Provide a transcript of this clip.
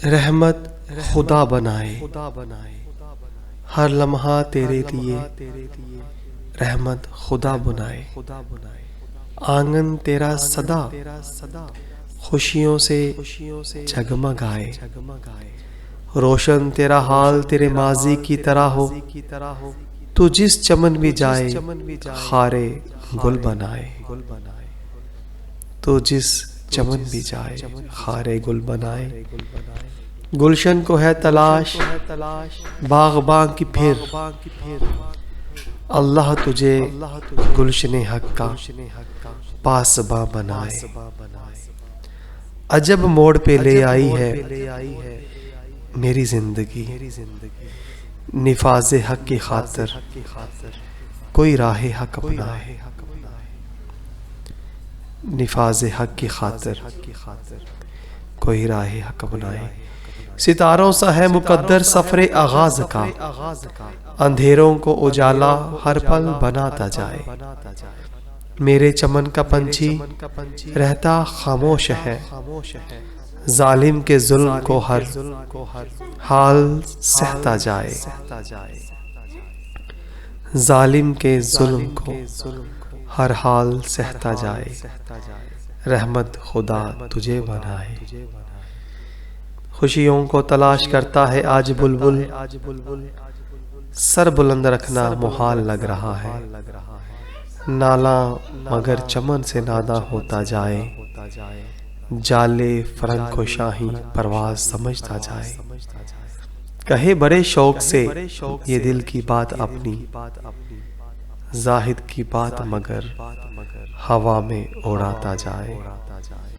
رحمت خدا بنائے، ہر لمحہ تیرے لیے رحمت خدا بنائے۔ آنگن تیرا سدا خوشیوں سے جگمگائے، روشن تیرا حال تیرے ماضی کی طرح ہو، تو جس چمن بھی جائے خارے گل بنائے، تو جس چمن بھی جائے خارے گل بنائے۔ گلشن کو ہے تلاش باغباں کی پھر، اللہ تجھے گلشن حق کا پاسباں بنائے۔ عجب موڑ پہ لے آئی ہے میری زندگی، نفاذ حق کی خاطر کوئی راہ حق اپنائے، نفاذ حق کی خاطر کوئی راہ حق اپنائے۔ ستاروں سا ہے مقدر سفر آغاز کا، اندھیروں کو اجالا ہر پل بناتا جائے۔ میرے چمن کا پنچھی رہتا خاموش ہے، ظالم کے ظلم کو ہر حال سہتا جائے، ظالم کے ظلم کو ہر حال سہتا جائے۔ رحمت خدا تجھے بنائے۔ خوشیوں کو تلاش کرتا ہے آج بلبل، سر بلند رکھنا محال لگ رہا ہے، نالاں مگر چمن سے نادا ہوتا جائے، جالے فرنگ کو شاہی پرواز سمجھتا جائے۔ کہے بڑے شوق سے یہ دل کی بات اپنی، زاہد کی بات مگر ہوا میں اڑاتا جائے۔